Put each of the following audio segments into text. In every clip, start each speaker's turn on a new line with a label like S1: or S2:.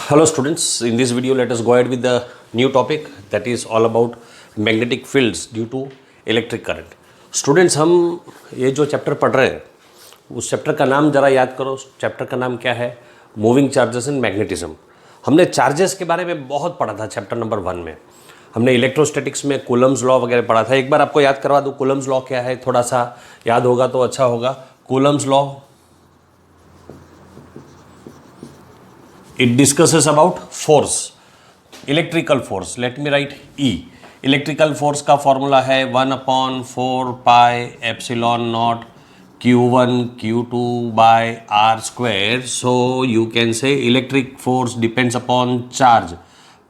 S1: Hello students, in this video let us go ahead with the new topic that is all about magnetic fields due to electric current. Students, हम ये जो chapter पढ़ रहे हैं उस chapter का नाम ज़रा याद करो. चैप्टर का नाम क्या है? Moving charges in magnetism. हमने चार्जेस के बारे में बहुत पढ़ा था चैप्टर नंबर 1 में. हमने इलेक्ट्रोस्टैटिक्स में कूलम्स लॉ वगैरह पढ़ा था. एक बार आपको याद करवा दूँ कूलम्स लॉ क्या है, थोड़ा सा याद होगा तो अच्छा होगा. Coulomb's law, it discusses about force, electrical force. Let me write E. Electrical force का फॉर्मूला है 1/4 pi epsilon naught Q1 Q2 by R square. So you can say electric force depends upon charge,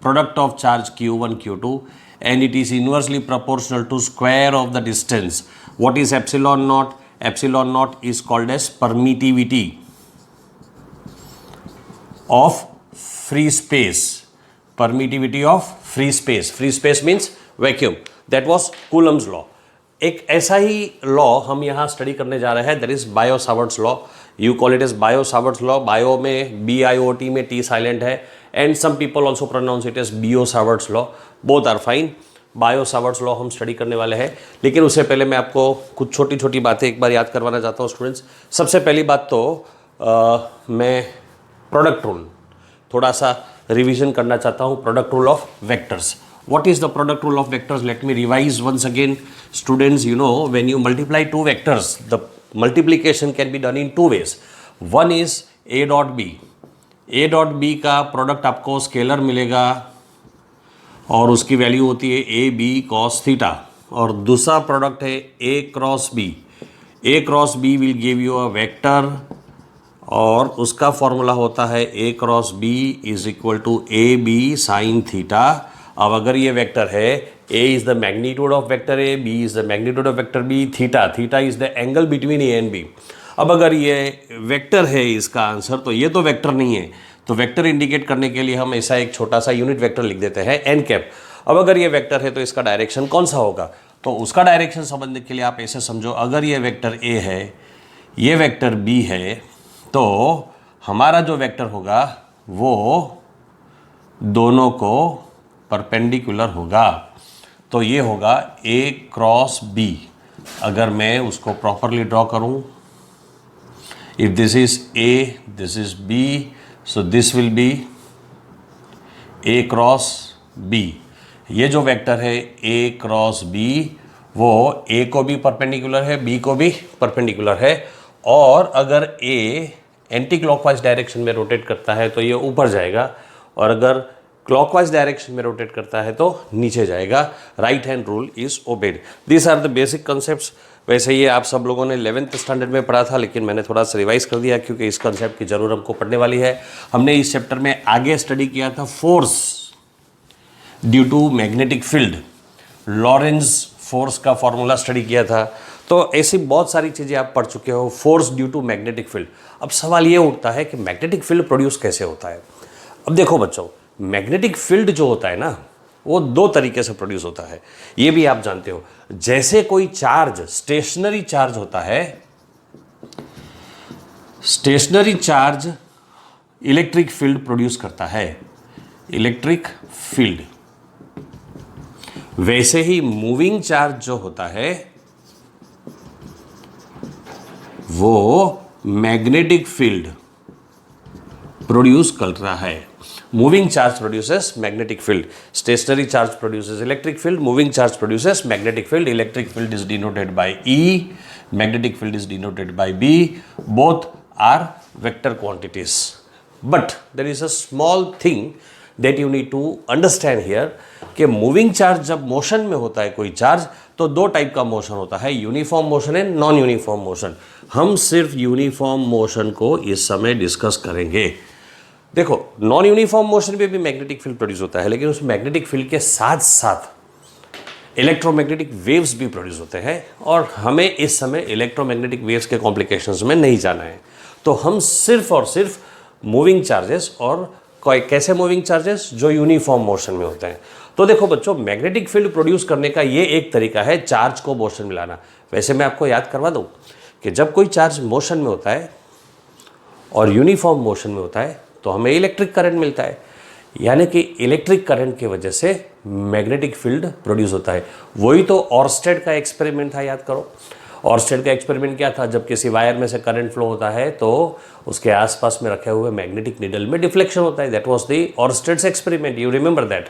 S1: product of charge Q1 Q2, and it is inversely proportional to square of the distance. What is epsilon naught? Epsilon naught is called as permittivity of free space. Permittivity of free space. Free space means vacuum. That was Coulomb's law. एक ऐसा ही law हम यहाँ study करने जा रहे हैं. That is Biot Savart's law. You call it as Biot Savart's law. Biot में BIOT में T साइलेंट है and some people also pronounce it as Bio Savart's law. Both are fine. Biot Savart's law हम स्टडी करने वाले हैं, लेकिन उससे पहले मैं आपको कुछ छोटी छोटी बातें एक बार याद करवाना चाहता हूँ स्टूडेंट्स. सबसे पहली बात तो मैं प्रोडक्ट रूल थोड़ा सा रिवीजन करना चाहता हूँ. Product rule of vectors. What is the product rule of vectors? Let me revise once again. Students, you know, when you multiply two vectors, the multiplication can be done in two ways. One is A dot B. A dot B का product आपको scalar मिलेगा और उसकी value होती है AB cos theta, और दूसरा product है A cross B. A cross B will give you a vector और उसका फॉर्मूला होता है A cross B is equal to AB sine theta. अब अगर ये वेक्टर है, A is the magnitude of vector A, B is the magnitude of vector B, theta is the angle between A and B. अब अगर ये vector है इसका answer, तो ये तो वेक्टर नहीं है, तो वेक्टर इंडिकेट करने के लिए हम ऐसा एक छोटा सा यूनिट वेक्टर लिख देते हैं n कैप. अब अगर ये वेक्टर है तो इसका डायरेक्शन कौन सा होगा? तो उसका डायरेक्शन समझने के लिए आप ऐसे समझो, अगर ये वेक्टर A है, ये वेक्टर B है, तो हमारा जो वेक्टर होगा वो दोनों को परपेंडिकुलर होगा. तो ये होगा A क्रॉस B. अगर मैं उसको प्रॉपरली ड्रॉ करूं, if this is A, this is B, so this will be A cross B. ये जो वेक्टर है A क्रॉस B, वो A को भी परपेंडिकुलर है, B को भी परपेंडिकुलर है. और अगर A एंटी क्लॉकवाइज डायरेक्शन में रोटेट करता है तो ये ऊपर जाएगा, और अगर क्लॉकवाइज डायरेक्शन में रोटेट करता है तो नीचे जाएगा. Right hand rule is obeyed. This are the basic concepts. वैसे ये आप सब लोगों ने 11th स्टैंडर्ड में पढ़ा था, लेकिन मैंने थोड़ा सा रिवाइज कर दिया क्योंकि इस कॉन्सेप्ट की जरूर हमको पढ़ने वाली है. हमने इस चैप्टर में आगे स्टडी किया था force due to magnetic field. Lorentz force का फॉर्मूला स्टडी किया था. तो ऐसी बहुत सारी चीज़ें आप पढ़ चुके हो. Force due to magnetic field. अब सवाल ये उठता है कि मैग्नेटिक फील्ड प्रोड्यूस कैसे होता है. अब देखो बच्चों, मैग्नेटिक फील्ड जो होता है ना, वो दो तरीके से प्रोड्यूस होता है. ये भी आप जानते हो. जैसे कोई चार्ज, स्टेशनरी चार्ज होता है, stationary charge electric field produce करता है, इलेक्ट्रिक फील्ड. वैसे ही मूविंग चार्ज जो होता है वो मैग्नेटिक फील्ड प्रोड्यूस कर रहा है. Moving charge produces magnetic field. Stationary charge produces electric field. Moving charge produces magnetic field. Electric field is denoted by E, magnetic field is denoted by B. Both are vector quantities. But there is a small thing that you need to understand here कि moving charge जब motion में होता है कोई charge, तो दो type का motion होता है, uniform motion and non uniform motion. हम सिर्फ यूनिफॉर्म मोशन को इस समय डिस्कस करेंगे. देखो, नॉन यूनिफॉर्म मोशन में भी मैग्नेटिक फील्ड प्रोड्यूस होता है, लेकिन उस मैग्नेटिक फील्ड के साथ साथ इलेक्ट्रोमैग्नेटिक वेव्स भी प्रोड्यूस होते हैं, और हमें इस समय इलेक्ट्रोमैग्नेटिक वेव्स के कॉम्प्लिकेशंस में नहीं जाना है. तो हम सिर्फ और सिर्फ मूविंग चार्जेस, और कैसे मूविंग चार्जेस, जो यूनिफॉर्म मोशन में होते हैं. तो देखो बच्चों, मैग्नेटिक फील्ड प्रोड्यूस करने का ये एक तरीका है चार्ज को मोशन में लाना. वैसे मैं आपको याद करवा दूं कि जब कोई चार्ज मोशन में होता है और यूनिफॉर्म मोशन में होता है तो हमें इलेक्ट्रिक करंट मिलता है. यानी कि इलेक्ट्रिक करंट की वजह से मैग्नेटिक फील्ड प्रोड्यूस होता है। वही तो ऑर्स्टेड का एक्सपेरिमेंट था, याद करो। ऑर्स्टेड का एक्सपेरिमेंट क्या था? जब किसी वायर में से करंट फ्लो होता है तो उसके आसपास में रखे हुए मैग्नेटिक नीडल में डिफ्लेक्शन होता है। That was the Oersted's experiment, you remember that.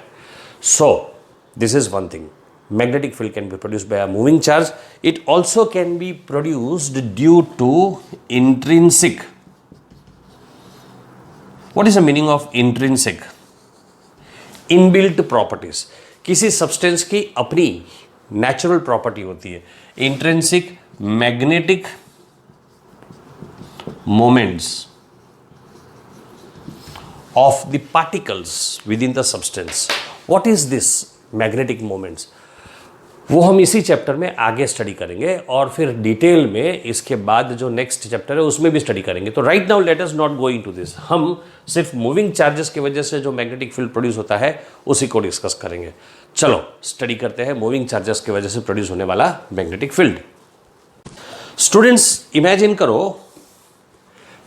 S1: So this is one thing, magnetic field can be produced by a moving charge. It also can be produced due to intrinsic. What is the meaning of intrinsic? Inbuilt properties. किसी substance की अपनी natural property होती है। Intrinsic magnetic moments of the particles within the substance. What is this magnetic moments? वो हम इसी chapter में आगे स्टडी करेंगे और फिर डिटेल में इसके बाद जो नेक्स्ट चैप्टर है उसमें भी स्टडी करेंगे। तो right now let us not go into this. हम सिर्फ मूविंग चार्जेस की वजह से जो मैग्नेटिक फील्ड प्रोड्यूस होता है उसी को डिस्कस करेंगे। चलो स्टडी करते हैं मूविंग चार्जेस की वजह से प्रोड्यूस होने वाला मैग्नेटिक फील्ड। स्टूडेंट्स इमेजिन करो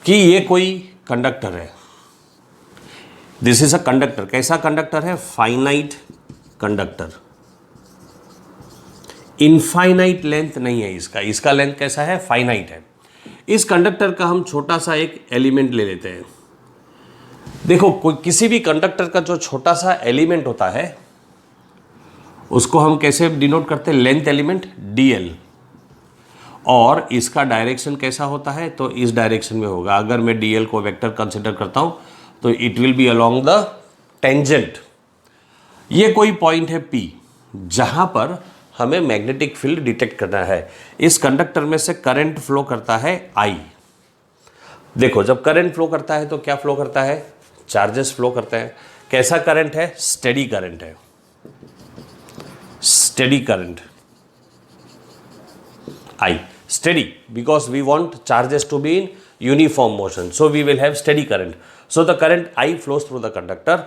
S1: कि ये कोई कंडक्टर है। This is a conductor. कैसा कंडक्टर है? Finite conductor. इनफाइनाइट लेंथ नहीं है इसका, इसका लेंथ कैसा है? फाइनाइट है। इस कंडक्टर का हम छोटा सा एक एलिमेंट ले लेते हैं। देखो कोई किसी भी कंडक्टर का जो छोटा सा एलिमेंट होता है उसको हम कैसे डिनोट करते हैं? Length element dl। और इसका डायरेक्शन कैसा होता है? तो इस डायरेक्शन में होगा। अगर मैं dl को वेक्टर कंसिडर करता हूं तो it will be along the tangent. ये कोई पॉइंट है P जहां पर हमें मैग्नेटिक फील्ड डिटेक्ट करना है। इस कंडक्टर में से करंट फ्लो करता है I। देखो जब करंट फ्लो करता है तो क्या फ्लो करता है? चार्जेस फ्लो करते हैं। कैसा करंट है? स्टेडी करंट है। Steady current I, steady, because we want charges to be in uniform motion, so we will have steady current. So the current I flows through the conductor.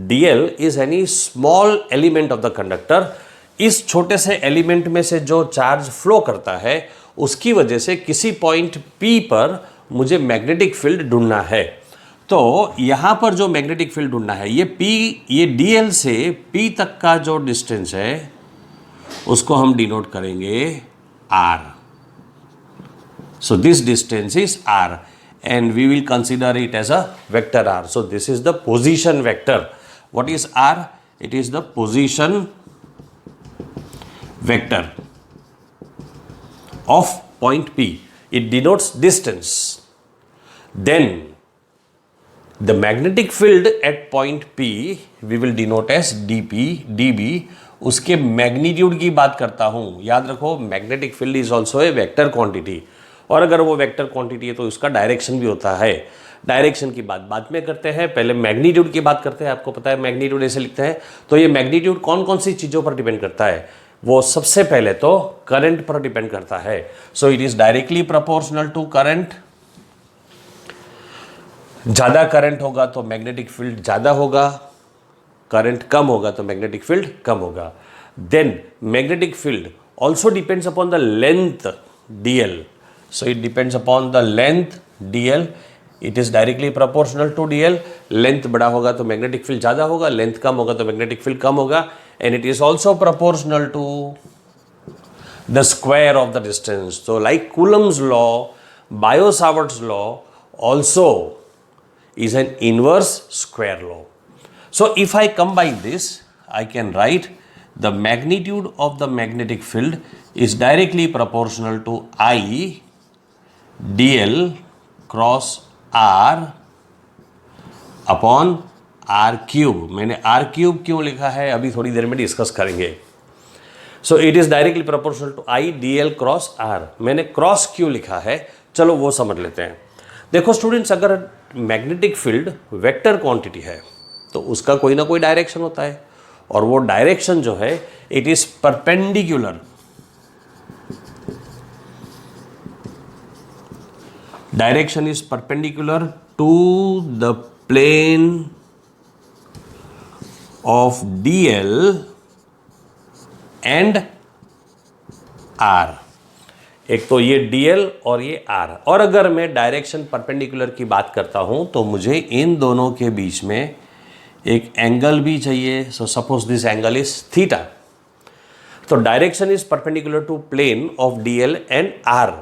S1: dl is any small element of the conductor. इस छोटे से element में से जो charge flow करता है उसकी वजह से किसी पॉइंट P पर मुझे मैग्नेटिक फील्ड ढूंढना है। तो यहां पर जो मैग्नेटिक फील्ड ढूंढना है ये P, ये dl से P तक का जो डिस्टेंस है उसको हम डिनोट करेंगे R. So this distance is R and we will consider it as a vector R. So this is the position vector. What is R? It is the position vector of point P. It denotes distance. Then the magnetic field at point P we will denote as dP, dB. उसके magnitude की बात करता हूं। याद रखो magnetic field is also a vector quantity, और अगर वो वेक्टर क्वांटिटी है तो उसका डायरेक्शन भी होता है। डायरेक्शन की बात बाद में करते हैं, पहले मैग्नीट्यूड की बात करते हैं। आपको पता है मैग्नीट्यूड ऐसे लिखते हैं। तो ये मैग्नीट्यूड कौन कौन सी चीज़ों पर डिपेंड करता है? वो सबसे पहले तो करंट पर डिपेंड करता है। So it is directly proportional to current. ज़्यादा करंट होगा तो मैग्नेटिक फील्ड ज़्यादा होगा, करंट कम होगा तो मैग्नेटिक फील्ड कम होगा। Then magnetic field also depends upon the length dl. So it depends upon the length dl. It is directly proportional to dl. Length बड़ा होगा तो मैग्नेटिक फील्ड ज़्यादा होगा, लेंथ कम होगा तो मैग्नेटिक फील्ड कम होगा। And it is also proportional to the square of the distance. So like Coulomb's law, Biot-Savart's law also is an inverse square law. So if I combine this, I can write the magnitude of the magnetic field is directly proportional to I dl cross r upon r cube. मैंने r cube क्यों लिखा है अभी थोड़ी देर में discuss करेंगे। So it is directly proportional to I dl cross r। मैंने क्रॉस क्यों लिखा है चलो वो समझ लेते हैं। देखो स्टूडेंट्स, अगर मैग्नेटिक फील्ड वेक्टर क्वांटिटी है तो उसका कोई ना कोई डायरेक्शन होता है, और वो डायरेक्शन जो है it is perpendicular. Direction is perpendicular to the plane of dl and r। एक तो ये dl और ये r। और अगर मैं डायरेक्शन परपेंडिकुलर की बात करता हूं तो मुझे इन दोनों के बीच में एक एंगल भी चाहिए, so suppose this angle is theta. तो direction is perpendicular to plane of DL and R.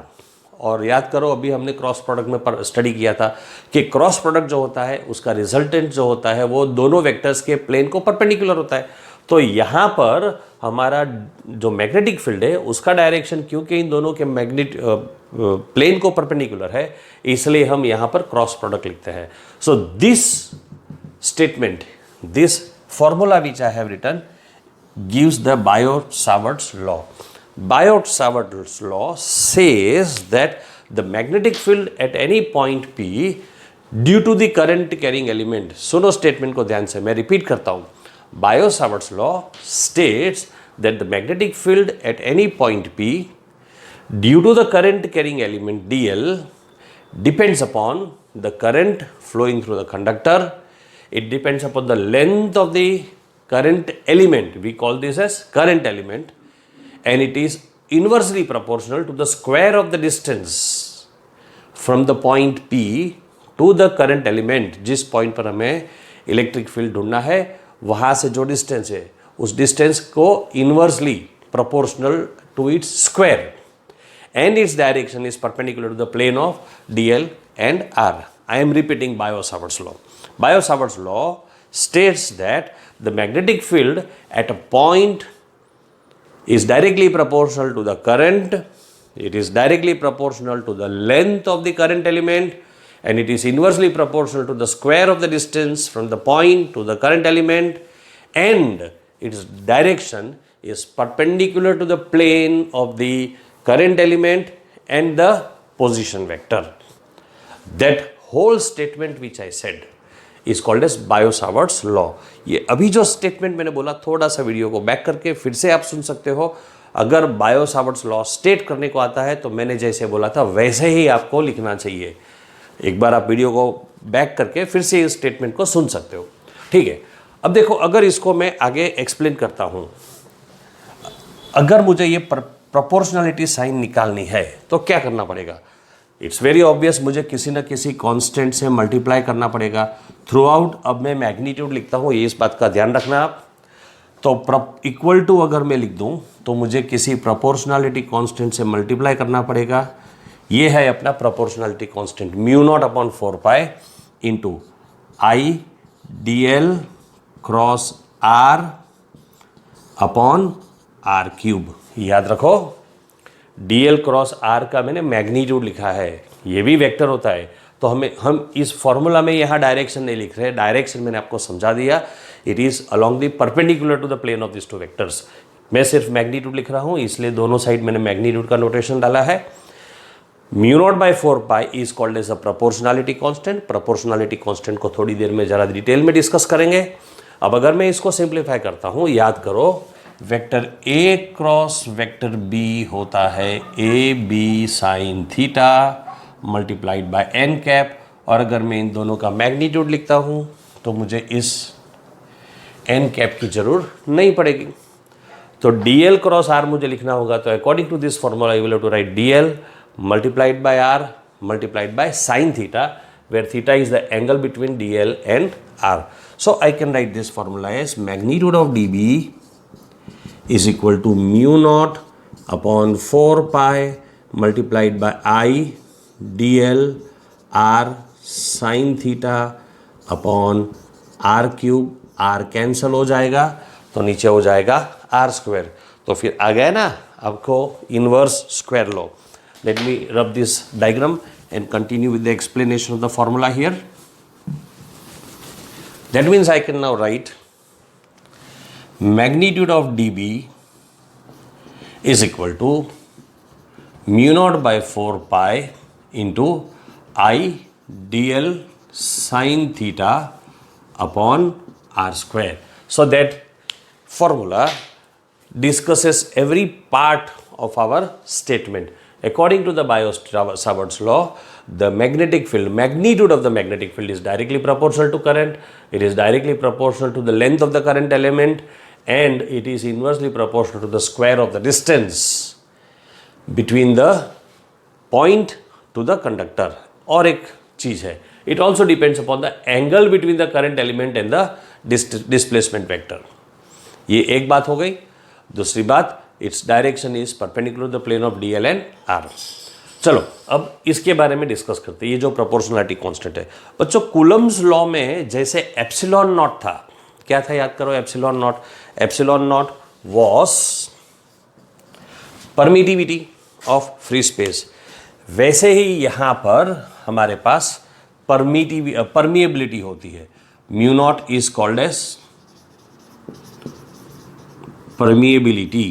S1: और याद करो अभी हमने क्रॉस प्रोडक्ट में स्टडी किया था कि क्रॉस प्रोडक्ट जो होता है उसका रिजल्टेंट जो होता है वो दोनों वेक्टर्स के प्लेन को परपेंडिकुलर होता है। तो यहाँ पर हमारा जो मैग्नेटिक फील्ड है उसका डायरेक्शन क्योंकि इन दोनों के प्लेन को परपेंडिकुलर है, इसलिए हम यहाँ पर क्रॉस प्रोडक्ट लिखते हैं। So this statement, this formula which I have written gives the Biot-Savart's law. Biot-Savart's law says that the magnetic field at any point P due to the current carrying element, सुनो statement को ध्यान से, मैं repeat करता हूँ। Biot-Savart's law states that the magnetic field at any point P due to the current carrying element dl depends upon the current flowing through the conductor. It depends upon the length of the current element, we call this as current element, and it is inversely proportional to the square of the distance from the point P to the current element। जिस point पर हमें electric field ढूंढना है वहाँ से जो distance है उस डिस्टेंस को inversely proportional to its square, and its direction is perpendicular to the plane of dl and r. I am repeating Biot-Savart's law. Biot-Savart's law states that the magnetic field at a point is directly proportional to the current, it is directly proportional to the length of the current element, and it is inversely proportional to the square of the distance from the point to the current element, and its direction is perpendicular to the plane of the current element and the position vector. That whole statement which I said is called as Biot-Savart's law. ये अभी जो statement मैंने बोला थोड़ा सा video को back करके फिर से आप सुन सकते हो। अगर Biot-Savart's law स्टेट करने को आता है तो मैंने जैसे बोला था वैसे ही आपको लिखना चाहिए। एक बार आप वीडियो को बैक करके फिर से इस स्टेटमेंट को सुन सकते हो, ठीक है। अब देखो, अगर इसको मैं आगे एक्सप्लेन करता हूँ, अगर मुझे ये प्रोपोर्शनलिटी साइन निकालनी है तो क्या करना पड़ेगा? इट्स वेरी ऑब्वियस, मुझे किसी न किसी कांस्टेंट से मल्टीप्लाई करना पड़ेगा थ्रू आउट। अब मैं मैग्नीट्यूड लिखता हूँ, ये इस बात का ध्यान रखना आप। तो इक्वल टू अगर मैं लिख दूँ तो मुझे किसी प्रोपोर्शनलिटी कांस्टेंट से मल्टीप्लाई करना पड़ेगा। ये है अपना proportionality constant mu naught upon 4 pi into I D L cross R upon R cube. याद रखो, dl क्रॉस r का मैंने मैग्नीट्यूड लिखा है, ये भी वेक्टर होता है। तो हम इस फॉर्मूला में यहाँ डायरेक्शन नहीं लिख रहे, डायरेक्शन मैंने आपको समझा दिया, it is along the perpendicular to the plane of this two vectors. मैं सिर्फ मैग्नीट्यूड लिख रहा हूँ, इसलिए दोनों साइड मैंने मैग्नीट्यूड का नोटेशन डाला है। Mu naught by 4 pi is called as a proportionality constant. Proportionality constant को थोड़ी देर में ज़रा डिटेल में डिस्कस करेंगे। अब अगर मैं इसको सिंप्लीफाई करता हूँ, याद करो vector A cross vector B होता है A B sine theta multiplied by N cap, और अगर मैं इन दोनों का मैग्नीट्यूड लिखता हूँ तो मुझे इस एन कैप की जरूरत नहीं पड़ेगी। तो डी एल क्रॉस आर मुझे लिखना होगा, तो according to this formula you will have to write D L multiplied by R multiplied by sine theta, where theta is the angle between dl and r. So I can write this formula as magnitude of dB is equal to mu naught upon 4 pi multiplied by I dl r sin theta upon r cube। r cancel हो जाएगा तो नीचे हो जाएगा r square. तो फिर आ गया ना आपको inverse square law. Let me rub this diagram and continue with the explanation of the formula here. That means I can now write magnitude of dB is equal to mu naught by 4 pi into I dl sin theta upon r square. So that formula discusses every part of our statement. According to the Biot-Savart's law, the magnetic field, magnitude of the magnetic field is directly proportional to current, it is directly proportional to the length of the current element, and it is inversely proportional to the square of the distance between the point to the conductor. और एक चीज है, it also depends upon the angle between the current element and the displacement vector. ये एक बात हो गई। दूसरी बात, its direction is perpendicular the plane of DL and R। चलो अब इसके बारे में डिस्कस करते हैं, ये जो प्रोपोर्शनलिटी कांस्टेंट है। बच्चों कूलम्स लॉ में जैसे एप्सिलॉन नॉट था, क्या था याद करो, epsilon naught. Epsilon naught was permittivity of free space, वैसे ही यहां पर हमारे पास परमिएबिलिटी होती है। Mu not is called as permeability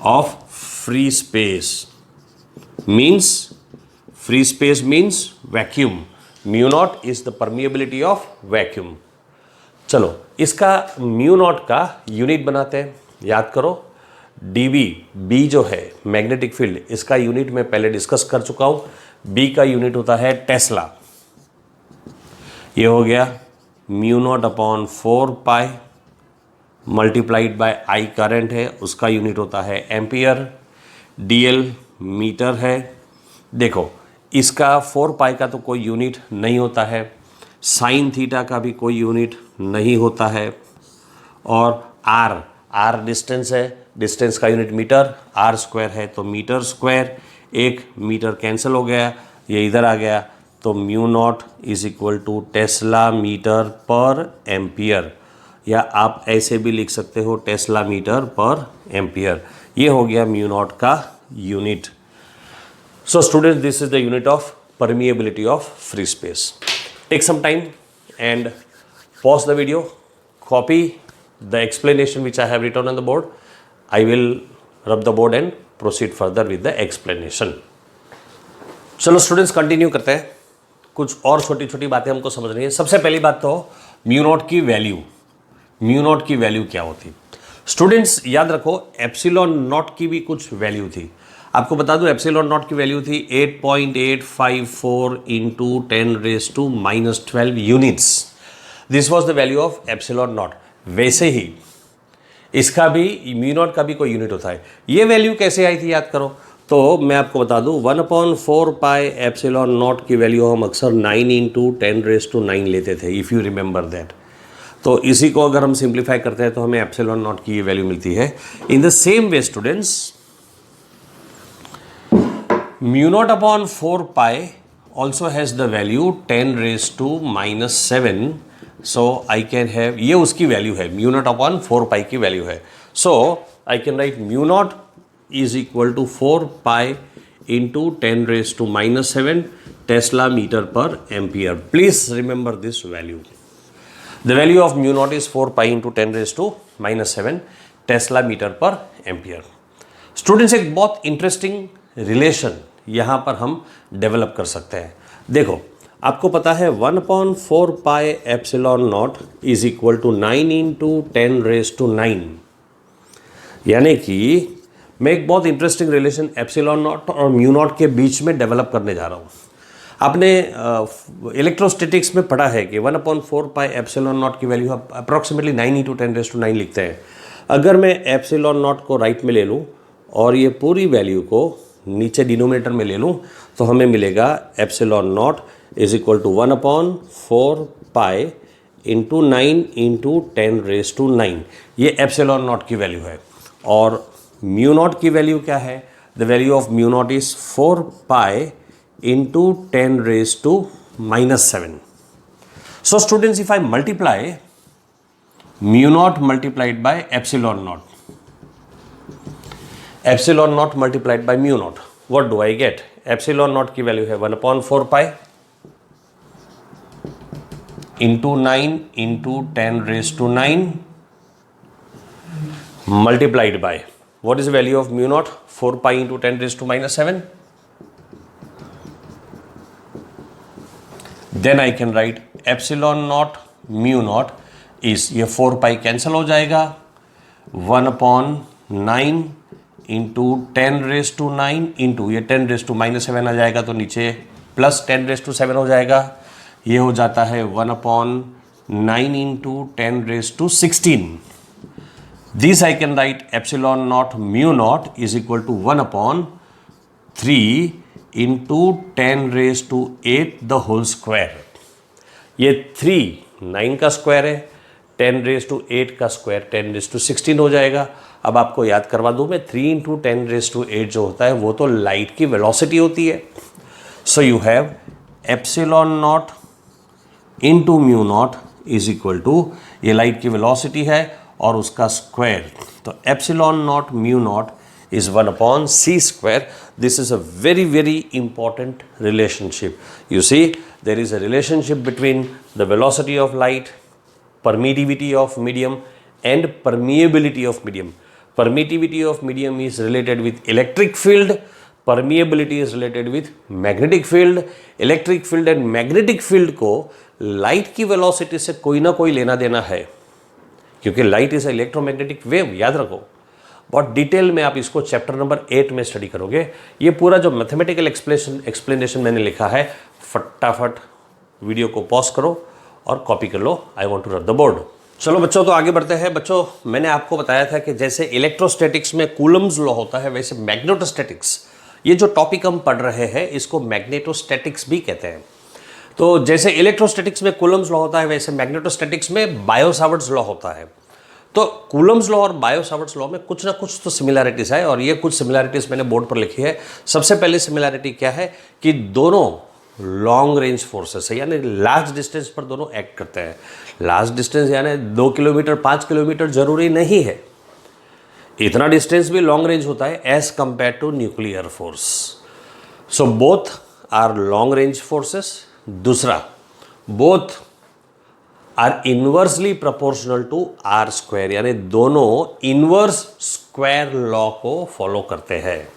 S1: of free space, means free space means vacuum, mu naught is the permeability of vacuum। चलो इसका म्यू नॉट का यूनिट बनाते हैं, याद करो dB, B जो है मैग्नेटिक फील्ड, इसका यूनिट मैं पहले डिस्कस कर चुका हूं। B का यूनिट होता है टेस्ला। ये हो गया mu naught upon 4 pi multiplied by I current है, उसका यूनिट होता है एम्पियर। DL मीटर है। देखो इसका 4 पाई का तो कोई यूनिट नहीं होता है, साइन थीटा का भी कोई यूनिट नहीं होता है, और R डिस्टेंस है, डिस्टेंस का यूनिट मीटर, R स्क्वायर है तो मीटर स्क्वायर। एक मीटर कैंसिल हो गया, ये इधर आ गया, तो mu not is equal to tesla metre पर एम्पियर, या आप ऐसे भी लिख सकते हो टेस्ला मीटर पर एम्पियर। ये हो गया म्यू नॉट का unit. So students, this is the unit of permeability of free space. Take some time and pause the video, copy the explanation which I have written on the board. I will rub the board and proceed further with the explanation. चलो students continue करते हैं, कुछ और छोटी छोटी बातें हमको समझनी है। सबसे पहली बात तो म्यू नॉट की वैल्यू। म्यू नॉट की वैल्यू क्या होती? स्टूडेंट्स याद रखो एप्सिलॉन नॉट की भी कुछ वैल्यू थी। आपको बता दूं एप्सिलॉन नॉट की वैल्यू थी 8.854 into 10⁻⁻12 units. This was the value of epsilon not. वैसे ही इसका भी म्यू नॉट का भी कोई यूनिट होता है। ये वैल्यू कैसे आई थी याद करो, तो मैं आपको बता दूं 1/4 पाई एप्सिलॉन नॉट की वैल्यू हम अक्सर 9 इंटू 10⁻9 लेते थे, इफ़ यू रिमेंबर दैट। तो इसी को अगर हम सिंप्लीफाई करते हैं तो हमें एप्सिलॉन नॉट की ये वैल्यू मिलती है। In the same way students, mu naught upon 4 pi also has the value 10⁻⁻7। So I can have, ये उसकी वैल्यू है, म्यू नॉट अपॉन 4 पाई की वैल्यू है। So I can write mu not is equal to 4 pi into 10⁻⁻7 tesla metre पर ampere. Please remember this value. The value of mu naught is 4 pi into 10⁻⁻7 tesla metre पर ampere. Students एक बहुत interesting relation यहाँ पर हम develop कर सकते हैं। देखो आपको पता है 1/4 pi epsilon naught is equal to 9 into 10⁻9, यानी कि मैं एक बहुत इंटरेस्टिंग रिलेशन एप्सिलॉन नॉट और म्यू नॉट के बीच में डेवलप करने जा रहा हूँ। आपने इलेक्ट्रोस्टैटिक्स में पढ़ा है कि 1/4 पाई एप्सिलॉन नॉट की वैल्यू आप अप्रॉक्सीमेटली 9 इंटू 10⁻9 लिखते हैं। अगर मैं एप्सिलॉन नॉट को राइट में ले लूँ और ये पूरी वैल्यू को नीचे डिनोमिनेटर में ले लूँ तो हमें मिलेगा epsilon naught is equal to 1/4 pi into 9 into 10⁻9। ये एप्सिलॉन नॉट की वैल्यू है। और म्यू नॉट की वैल्यू क्या है? The value of mu naught is 4 pi into 10⁻⁻7. So students, if I multiply mu naught multiplied by epsilon naught multiplied by mu naught, what do I get? Epsilon naught की value है 1/4 पाई into 9 into 10⁻9 multiplied by, what is the value of mu naught? 4 pi into 10⁻⁻7. Then I can write epsilon naught mu naught is, ये 4 pi cancel हो जाएगा, 1/9 into 10⁻9 into ये 10⁻⁻7 आ जाएगा तो नीचे plus 10⁻7 हो जाएगा। ये हो जाता है 1/9 into 10⁻16। This I can write epsilon naught mu not is equal to 1/3 into 10⁻8 the whole square. ये 3 9 का स्क्वायर है, 10⁸ का स्क्वायर 10�16 हो जाएगा। अब आपको याद करवा दूं मैं, 3 × 10⁸ जो होता है वो तो लाइट की वेलोसिटी होती है। So you have epsilon naught into mu not is equal to, ये लाइट की वेलोसिटी है और उसका स्क्वायर, तो epsilon naught mu naught is 1/c². This is a very, very important relationship. You see, there is a relationship between the velocity of light, permittivity of medium, and permeability of medium. Permittivity of medium is related with electric field. Permeability is related with magnetic field. Electric field and magnetic field को light की velocity से कोई ना कोई लेना देना है, क्योंकि light is a electromagnetic wave, याद रखो। बहुत डिटेल में आप इसको चैप्टर नंबर 8 में स्टडी करोगे। ये पूरा जो मैथमेटिकल एक्सप्लेनेशन मैंने लिखा है, फटाफट वीडियो को पॉज करो और कॉपी कर लो। I want to rub the board. चलो बच्चों, तो आगे बढ़ते हैं। बच्चों, मैंने आपको बताया था कि जैसे इलेक्ट्रोस्टैटिक्स में कूलम्स लॉ होता है, वैसे मैग्नेटोस्टैटिक्स, ये जो टॉपिक हम पढ़ रहे हैं इसको मैग्नेटोस्टैटिक्स भी कहते हैं। तो जैसे इलेक्ट्रोस्टैटिक्स में कूलम्स लॉ होता है, वैसे मैग्नेटोस्टैटिक्स में बायो-सावर्ट्स लॉ होता है। तो कूलम्स लॉ और बायो-सावर्ट्स लॉ में कुछ ना कुछ तो सिमिलैरिटीज़ है, और ये कुछ सिमिलैरिटीज़ मैंने बोर्ड पर लिखी है। सबसे पहले सिमिलैरिटी क्या है कि दोनों लॉन्ग रेंज फोर्सेस है, यानी लार्ज डिस्टेंस पर दोनों एक्ट करते हैं। लार्ज डिस्टेंस यानी 2 किलोमीटर 5 किलोमीटर जरूरी नहीं है, इतना डिस्टेंस भी लॉन्ग रेंज होता है as compare to nuclear force. So both are long range forces. दूसरा, both are inversely proportional to r², यानी दोनों इनवर्स स्क्वायर लॉ को फॉलो करते हैं।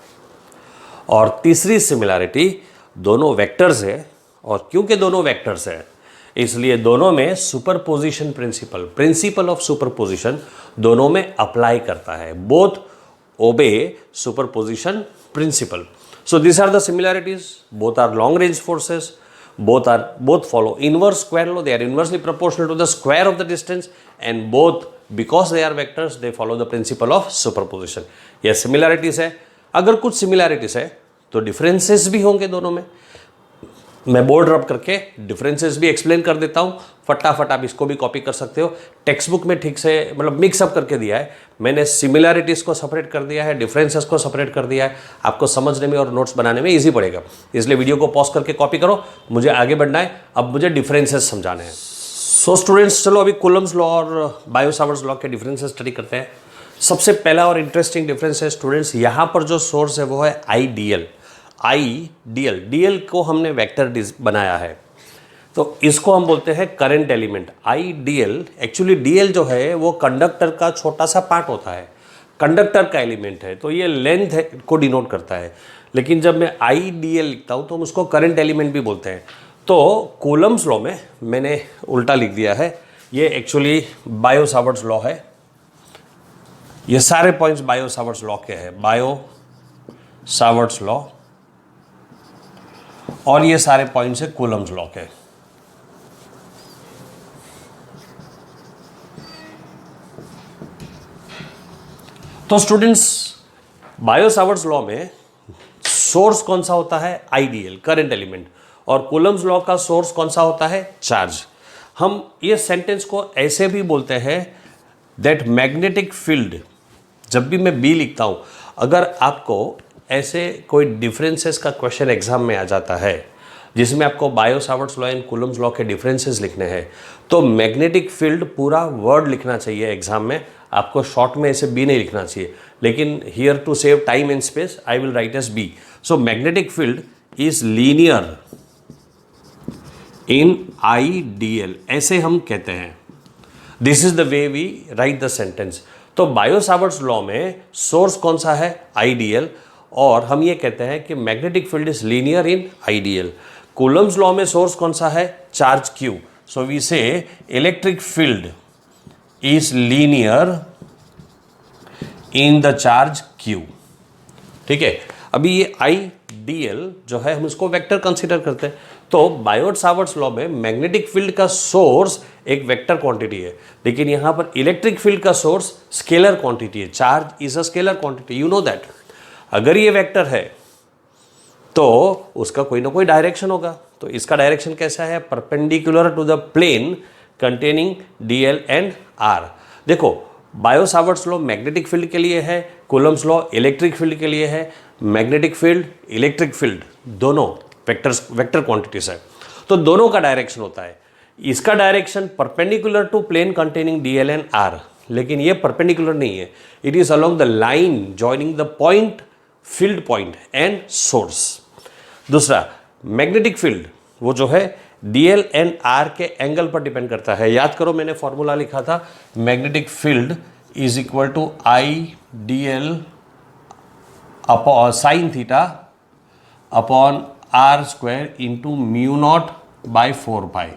S1: और तीसरी सिमिलैरिटी, दोनों वेक्टर्स है, और क्योंकि दोनों वेक्टर्स है इसलिए दोनों में सुपरपोजिशन प्रिंसिपल ऑफ सुपरपोजिशन दोनों में अप्लाई करता है। Both obey superposition principle. So this are the similarities. Both are long range forces, both follow inverse square law. They are inversely proportional to the square of the distance, and both, because they are vectors, they follow the principle of superposition. ये similarities है। अगर कुछ similarities है तो differences भी होंगे दोनों में। मैं बोर्ड रब करके डिफरेंसेस भी एक्सप्लेन कर देता हूँ, फटाफट आप इसको भी कॉपी कर सकते हो। टेक्स्ट बुक में ठीक से मतलब मिक्सअप करके दिया है, मैंने सिमिलैरिटीज़ को सेपरेट कर दिया है, डिफरेंसेस को सेपरेट कर दिया है, आपको समझने में और नोट्स बनाने में इजी पड़ेगा। इसलिए वीडियो को पॉज करके कॉपी करो, मुझे आगे बढ़ना है, अब मुझे डिफरेंसेस समझाने हैं। सो स्टूडेंट्स, चलो अभी कूलम्स लॉ और बायो-सावर्ट्स लॉ के डिफरेंसेस स्टडी करते हैं। सबसे पहला और इंटरेस्टिंग डिफरेंस है स्टूडेंट्स, यहाँ पर जो सोर्स है वो है आईडियल। डीएल को हमने वेक्टर बनाया है, तो इसको हम बोलते हैं current element. Ideal, actually DL जो है वो कंडक्टर का छोटा सा पार्ट होता है, कंडक्टर का एलिमेंट है, तो ये लेंथ को डिनोट करता है। लेकिन जब मैं आईडियल लिखता हूँ तो हम उसको करंट एलिमेंट भी बोलते हैं। तो कूलम्स लॉ में मैंने उल्टा लिख दिया है, ये एक्चुअली बायो-सावर्ट्स लॉ है। ये सारे पॉइंट्स बायो-सावर्ट्स लॉ के हैं, बायो-सावर्ट्स लॉ, और ये सारे पॉइंट्स है कूलम्स लॉ के। तो स्टूडेंट्स, बायो-सावर्ट्स लॉ में सोर्स कौन सा होता है? Ideal, current element. और कूलम्स लॉ का सोर्स कौन सा होता है? चार्ज। हम ये सेंटेंस को ऐसे भी बोलते हैं दैट मैग्नेटिक फील्ड, जब भी मैं बी लिखता हूं, अगर आपको ऐसे कोई डिफरेंसेस का क्वेश्चन एग्जाम में आ जाता है जिसमें आपको bio-Savart's law and Coulomb's law के डिफरेंसेस लिखने हैं, तो मैग्नेटिक फील्ड पूरा वर्ड लिखना चाहिए एग्जाम में, आपको शॉर्ट में ऐसे बी नहीं लिखना चाहिए। लेकिन here to save time and space I will write as B. So magnetic field is linear in ideal, ऐसे हम कहते हैं। This is the way we write the sentence. तो बायो-सावर्ट्स लॉ में सोर्स कौन सा है? आइडियल, और हम ये कहते हैं कि magnetic field is linear in ideal. Coulomb's law में सोर्स कौन सा है? Charge Q. सो वी से electric field is linear in the charge Q. ठीक है, अभी ये आइडियल जो है हम इसको वेक्टर कंसीडर करते हैं। तो बायो-सावर्ट्स लॉ में मैग्नेटिक फील्ड का सोर्स एक वेक्टर क्वांटिटी है, लेकिन यहां पर इलेक्ट्रिक फील्ड का सोर्स स्केलर क्वांटिटी है। Charge is a scalar quantity, you know that. अगर ये वेक्टर है तो उसका कोई ना कोई डायरेक्शन होगा, तो इसका डायरेक्शन कैसा है? Perpendicular to the plane containing DL and R. देखो Biot Savart's law magnetic field के लिए है, कूलम्स लॉ इलेक्ट्रिक फील्ड के लिए है. मैग्नेटिक फील्ड, इलेक्ट्रिक फील्ड दोनों वेक्टर क्वांटिटीज है, तो दोनों का डायरेक्शन होता है. इसका direction perpendicular to plane containing DL and R, लेकिन ये परपेंडिकुलर नहीं है. It is along the line joining the point, field point and source. दूसरा मैग्नेटिक फील्ड वो जो है DL एंड R के एंगल पर डिपेंड करता है. याद करो मैंने फॉर्मूला लिखा था, magnetic field is equal to IDL upon sine theta upon R square into mu naught by 4 पाई.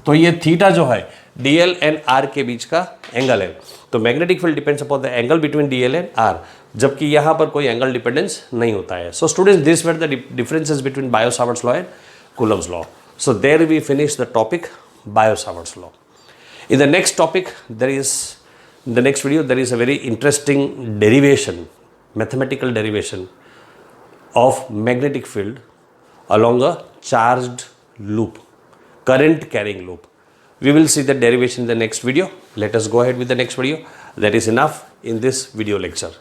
S1: तो ये थीटा जो है DL एंड R के बीच का एंगल है. तो magnetic field depends upon the angle between DL and R, जबकि यहाँ पर कोई एंगल डिपेंडेंस नहीं होता है. सो students, this were the differences between bio Savart's law and Coulomb's law. So there we finish the topic Bio-Savart's law. In the next topic, in the next video, there is a very interesting derivation, mathematical derivation of magnetic field along a charged loop, current carrying loop. We will see the derivation in the next video. Let us go ahead with the next video. That is enough in this video lecture.